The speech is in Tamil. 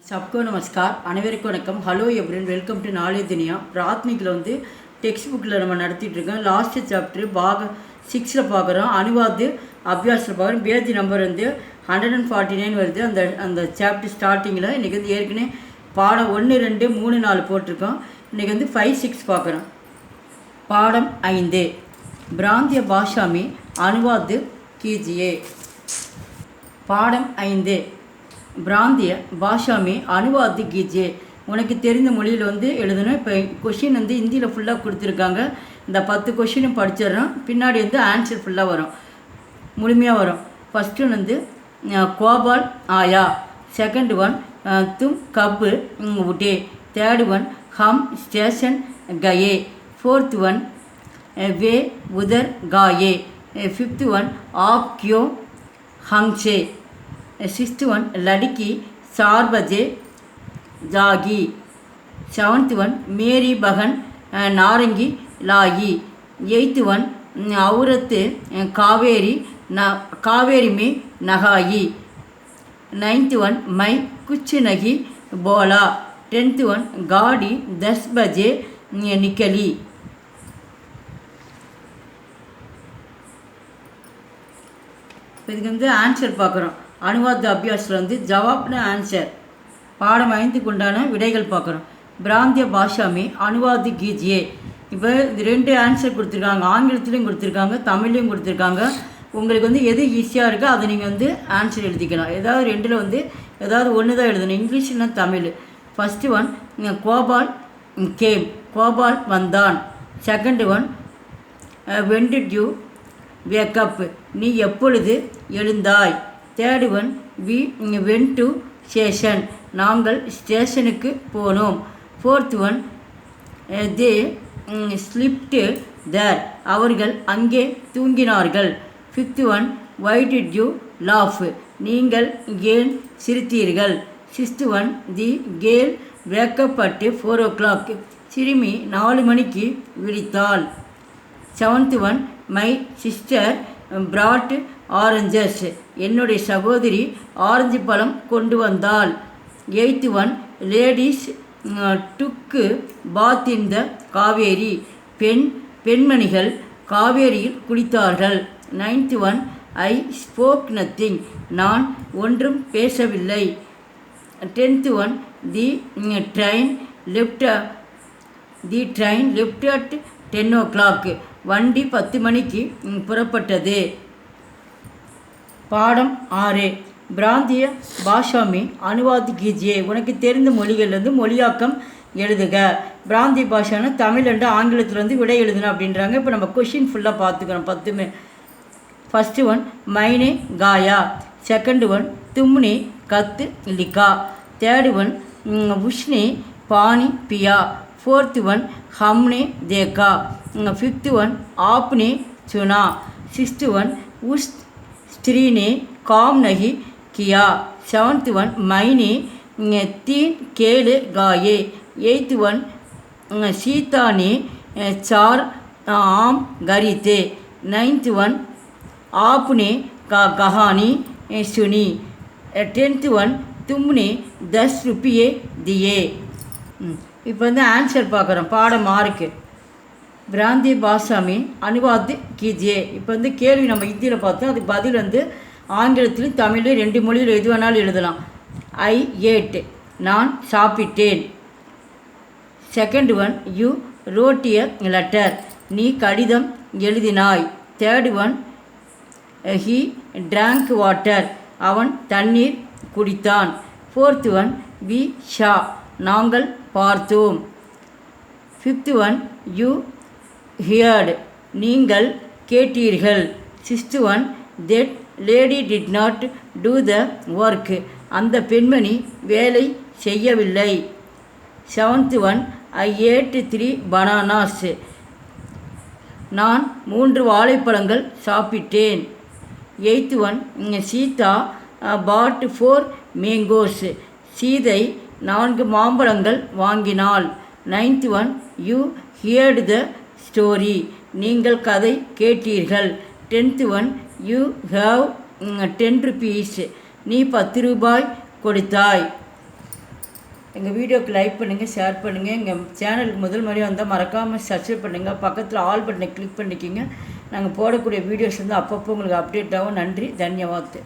सबको नमस्कार அனைவருக்கும் வணக்கம். Hello everyone, welcome to knowledge Duniya. பிராத்மிக்கில் வந்து டெக்ஸ்ட் புக்கில் நம்ம நடத்திட்டு இருக்கோம். லாஸ்ட் சாப்டர் பாக 6ல் பார்க்குறோம். அனுவாது அபியாஸில் பார்க்குறோம். பேஜ் நம்பர் வந்து 149 வருது. அந்த சாப்டர் ஸ்டார்டிங்கில் இன்றைக்கி வந்து ஏற்கனவே பாடம் 1, 2, 3, 4 போட்டிருக்கோம். இன்றைக்கி வந்து 5, 6 பார்க்குறோம். பாடம் 5 பிராந்திய பாஷா में अनुवाद कीजिए. பாடம் 5 பிராந்திய பாஷா में अनुवाद कीजिए. உனக்கு தெரிந்த மொழியில் வந்து எழுதணும். இப்போ கொஷின் வந்து ஹிந்தியில் ஃபுல்லாக கொடுத்துருக்காங்க. இந்த 10 கொஷினும் படிச்சிடறோம். பின்னாடி வந்து ஆன்சர் ஃபுல்லாக வரும், முழுமையாக வரும். ஃபஸ்ட்டு வந்து கோபால் ஆயா, செகண்ட் ஒன் தும் கப் உட்டே, தேர்ட் ஒன் हम स्टेशन गए, फोर्थ वन वे उधर गाए, फिफ्थ वन आप क्यों हंसे, सिक्स्थ वन लड़की 4 बजे जागी, सेवन्थ वन मेरी बहन नारंगी लाई, एट्थ वन औरत कावेरी में नहाई, नाइन्थ वन मैं कुछ नहीं बोला, 10th वन गाड़ी 10 बजे निकली. இதுக்கு வந்து ஆன்சர் பார்க்குறோம். அனுவாத அபியாஸில் வந்து ஜவாப்னு ஆன்சர். பாடம் 5க்கு உண்டான விடைகள் பார்க்குறோம். பிராந்திய பாஷாமே அனுவாது கீஜியே. இப்போ இது 2 ஆன்சர் கொடுத்துருக்காங்க. ஆங்கிலத்துலேயும் கொடுத்துருக்காங்க, தமிழ்லையும் கொடுத்துருக்காங்க. உங்களுக்கு வந்து எது ஈஸியாக இருக்கோ அதை நீங்கள் வந்து ஆன்சர் எழுதிக்கலாம். ஏதாவது 2ல் வந்து ஏதாவது ஒன்று தான் எழுதணும், இங்கிலீஷ் இல்லைனா Tamil. First one Gopal came, Gopal வந்தான். Second one when did you wake up, நீ எப்பொழுது எழுந்தாய். Third one we went to station, நாங்கள் ஸ்டேஷனுக்கு போனோம். Fourth one they slept there, அவர்கள் அங்கே தூங்கினார்கள். Fifth one why did you laugh, நீங்கள் ஏன் சிரித்தீர்கள். Sixth one the girl wake up at 4 o'clock, சிறுமி 4 மணிக்கு விழித்தாள். Seventh one my sister brought oranges, என்னுடைய சகோதரி ஆரஞ்சு பழம் கொண்டு வந்தாள். எய்த் ஒன் லேடிஸ் டுக்கு பாத் இன் த காவேரி, பெண்மணிகள் காவேரியில் குளித்தார்கள். Ninth one I spoke nothing, நான் ஒன்றும் பேசவில்லை. 10th one the train left at 10 o'clock, வண்டி 10 மணிக்கு புறப்பட்டது. பாடம் 6 பிராந்திய பாஷாமே அனுவாத் கீஜியே. உனக்கு தெரிந்த மொழிகள்லேருந்து மொழியாக்கம் எழுதுக. பிராந்திய பாஷான்னு தமிழ் அண்டு ஆங்கிலத்துலேருந்து விடை எழுதணும் அப்படின்றாங்க. இப்போ நம்ம கொஷின் ஃபுல்லாக பார்த்துக்கிறோம் 10மே. ஃபஸ்ட்டு ஒன் மைனே காயா, செகண்ட் ஒன் தும்னே கத் लिखा, थर्ड वन उसने पानी पिया, फोर्थ वन हमने देखा, फिफ्थ वन आपने सुना, सिक्स्थ वन उस स्त्री ने काम नहीं किया, सेवन्थ वन मैंने 3 केले गाए, एट्थ वन सीता ने 4 आम खरीदे, नाइन्थ वन आपने कहानी सुनी, 10th वन तुमने 10 रुपये दिए. இப்போ வந்து ஆன்சர் பார்க்குறோம். பாடம் 6க்கு பிராந்திய பாஷாமே அனுவாத் கீஜியே. இப்போ வந்து கேள்வி நம்ம ஹிந்தியில் பார்த்தோம், அதுக்கு பதில் வந்து ஆங்கிலத்திலும் தமிழ்லையும் 2 மொழியில் எது வேணாலும் எழுதலாம். ஐ ஏட், நான் சாப்பிட்டேன். Second one you wrote a letter, நீ கடிதம் எழுதினாய். Third one he drank water, அவன் தண்ணீர் குடித்தான். ஃபோர்த் ஒன் வி ஷா, நாங்கள் பார்த்தோம். ஃபிஃப்த் ஒன் யூ ஹியர்டு, நீங்கள் கேட்டீர்கள். Sixth one that lady did not do the work, அந்த பெண்மணி வேலை செய்யவில்லை. Seventh one I ate 3 bananas, நான் 3 வாழைப்பழங்கள் சாப்பிட்டேன். Eighth one Sita bought 4 mangoes, Sita 4 மாம்பழங்கள் வாங்கினாள். Ninth one you heard the story, நீங்கள் கதை கேட்டீர்கள். 10th one you have 10 rupees, நீ 10 ரூபாய் கொடுத்தாய். எங்கள் வீடியோக்கு லைக் பண்ணுங்கள், ஷேர் பண்ணுங்கள். எங்கள் சேனலுக்கு முதல் முறையாக வந்தால் மறக்காமல் சப்ஸ்கிரைப் பண்ணுங்கள். பக்கத்தில் ஆல் பட்டனை கிளிக் பண்ணிக்கிங்க. நாங்கள் போடக்கூடிய வீடியோஸ் வந்து அப்பப்போ உங்களுக்கு அப்டேட் ஆகும். நன்றி, தன்யவாத்.